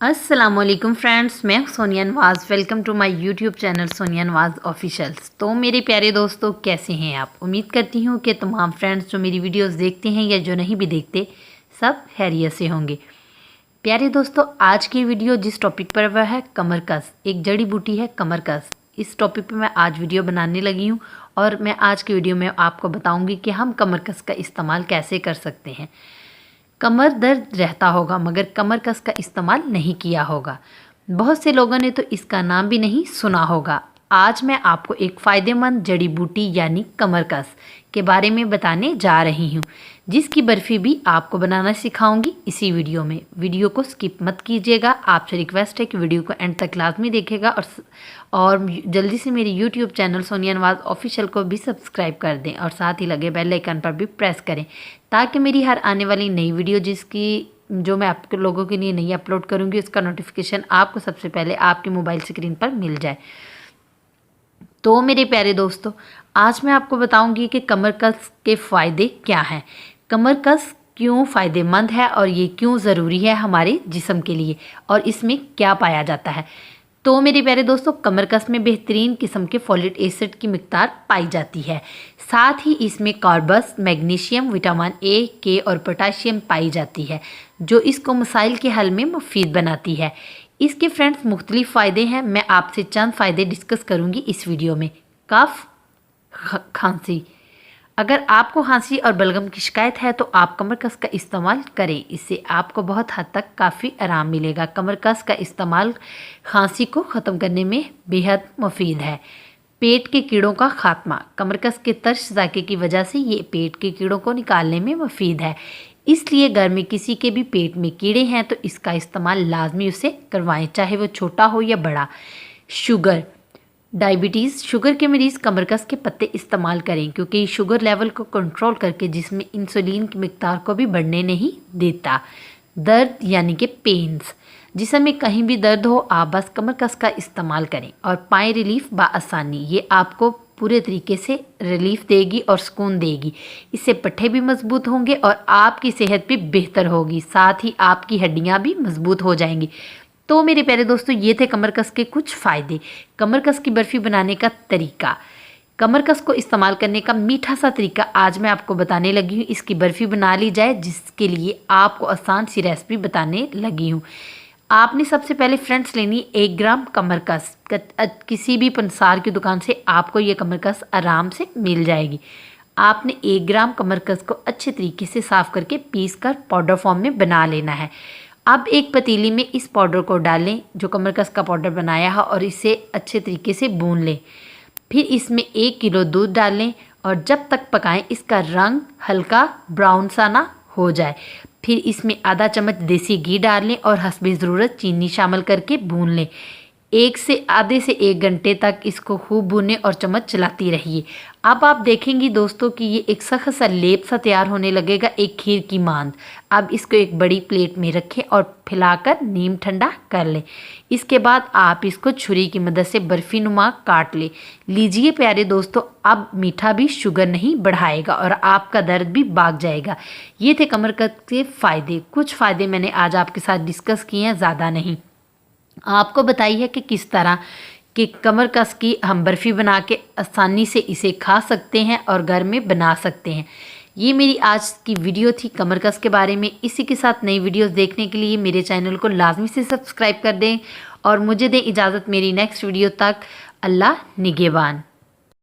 अस्सलामुअलैकुम फ्रेंड्स, मैं Sonia Nawaz. Welcome to my YouTube channel Sonia Nawaz officials. तो मेरे प्यारे दोस्तों, कैसे हैं आप? उम्मीद करती हूँ कि तमाम फ्रेंड्स जो मेरी वीडियोस देखते हैं या जो नहीं भी देखते, सब खैरियत से होंगे। प्यारे दोस्तों, आज की वीडियो जिस टॉपिक पर वह है कमरकस। एक जड़ी बूटी है कमरकस। इस टॉपिक पर मैं आज वीडियो बनाने लगी हूँ और मैं आज की वीडियो में आपको बताऊँगी कि हम कमरकस का इस्तेमाल कैसे कर सकते हैं। कमर दर्द रहता होगा मगर कमर कस का इस्तेमाल नहीं किया होगा। बहुत से लोगों ने तो इसका नाम भी नहीं सुना होगा। आज मैं आपको एक फ़ायदेमंद जड़ी बूटी यानी कमर कस के बारे में बताने जा रही हूँ, जिसकी बर्फ़ी भी आपको बनाना सिखाऊंगी इसी वीडियो में। वीडियो को स्किप मत कीजिएगा। आपसे रिक्वेस्ट है कि वीडियो को एंड तक लाजमी देखेगा और जल्दी से मेरे यूट्यूब चैनल सोनिया नवाज़ ऑफिशियल को भी सब्सक्राइब कर दें और साथ ही लगे बेल आइकन पर भी प्रेस करें, ताकि मेरी हर आने वाली नई वीडियो जो मैं आप लोगों के लिए नई अपलोड करूंगी, उसका नोटिफिकेशन आपको सबसे पहले आपके मोबाइल स्क्रीन पर मिल जाए। तो मेरे प्यारे दोस्तों, आज मैं आपको बताऊंगी कि कमर कस के फ़ायदे क्या हैं, कमर कस क्यों फ़ायदेमंद है और ये क्यों ज़रूरी है हमारे जिस्म के लिए, और इसमें क्या पाया जाता है। तो मेरे प्यारे दोस्तों, कमर कस में बेहतरीन किस्म के फोलिक एसिड की मिकदार पाई जाती है। साथ ही इसमें कार्बस, मैग्नीशियम, विटामिन ए, के और पोटाशियम पाई जाती है, जो इसको मसाइल के हल में मुफीद बनाती है। इसके फ्रेंड्स मुख्तलिफ फ़ायदे हैं। मैं आपसे चंद फ़ायदे डिस्कस करूँगी इस वीडियो में। कफ, खांसी। अगर आपको खांसी और बलगम की शिकायत है तो आप कमर कस का इस्तेमाल करें। इससे आपको बहुत हद तक काफ़ी आराम मिलेगा। कमर कस का इस्तेमाल खांसी को ख़त्म करने में बेहद मुफीद है। पेट के कीड़ों का खात्मा। कमर कस के तर्श जायके की वजह से ये पेट के कीड़ों को निकालने में मुफीद है। इसलिए घर में किसी के भी पेट में कीड़े हैं तो इसका इस्तेमाल लाजमी उसे करवाएं, चाहे वो छोटा हो या बड़ा। शुगर, डायबिटीज़, शुगर के मरीज़ कमरकस के पत्ते इस्तेमाल करें, क्योंकि शुगर लेवल को कंट्रोल करके जिसमें इंसुलिन की मिकदार को भी बढ़ने नहीं देता। दर्द यानी कि पेन्स, जिसम में कहीं भी दर्द हो, आप बस कमरकस का इस्तेमाल करें और पाएँ रिलीफ बाआसानी। ये आपको पूरे तरीके से रिलीफ देगी और सुकून देगी। इससे पट्टे भी मजबूत होंगे और आपकी सेहत भी बेहतर होगी। साथ ही आपकी हड्डियाँ भी मजबूत हो जाएंगी। तो मेरे प्यारे दोस्तों, ये थे कमरकस के कुछ फ़ायदे। कमरकस की बर्फ़ी बनाने का तरीका, कमरकस को इस्तेमाल करने का मीठा सा तरीका आज मैं आपको बताने लगी हूँ। इसकी बर्फ़ी बना ली जाए, जिसके लिए आपको आसान सी रेसिपी बताने लगी हूँ। आपने सबसे पहले फ्रेंड्स लेनी 1 ग्राम कमरकस। किसी भी पंसार की दुकान से आपको ये कमरकस आराम से मिल जाएगी। आपने 1 ग्राम कमरकस को अच्छे तरीके से साफ़ करके पीस कर पाउडर फॉर्म में बना लेना है। अब एक पतीली में इस पाउडर को डालें जो कमरकस का पाउडर बनाया है, और इसे अच्छे तरीके से भून लें। फिर इसमें 1 किलो दूध डालें और जब तक पकाएं इसका रंग हल्का ब्राउन सा ना हो जाए। फिर इसमें आधा चम्मच देसी घी डाल लें और हस्बे ज़रूरत चीनी शामिल करके भून लें। आधे से 1 घंटे तक इसको खूब भूनें और चम्मच चलाती रहिए। अब आप देखेंगी दोस्तों कि ये एक सख्त सा लेप सा तैयार होने लगेगा, एक खीर की मांद। अब इसको एक बड़ी प्लेट में रखें और फैलाकर नीम ठंडा कर लें। इसके बाद आप इसको छुरी की मदद से बर्फ़ी नुमा काट लें। लीजिए प्यारे दोस्तों, अब मीठा भी शुगर नहीं बढ़ाएगा और आपका दर्द भी भाग जाएगा। ये थे कमरकस के फ़ायदे। कुछ फ़ायदे मैंने आज आपके साथ डिस्कस किए हैं, ज़्यादा नहीं। आपको बताइए है कि किस तरह कि कमर कस की हम बर्फ़ी बना के आसानी से इसे खा सकते हैं और घर में बना सकते हैं। ये मेरी आज की वीडियो थी कमर कस के बारे में। इसी के साथ नई वीडियोस देखने के लिए मेरे चैनल को लाजमी से सब्सक्राइब कर दें और मुझे दें इजाज़त मेरी नेक्स्ट वीडियो तक। अल्लाह निगहबान।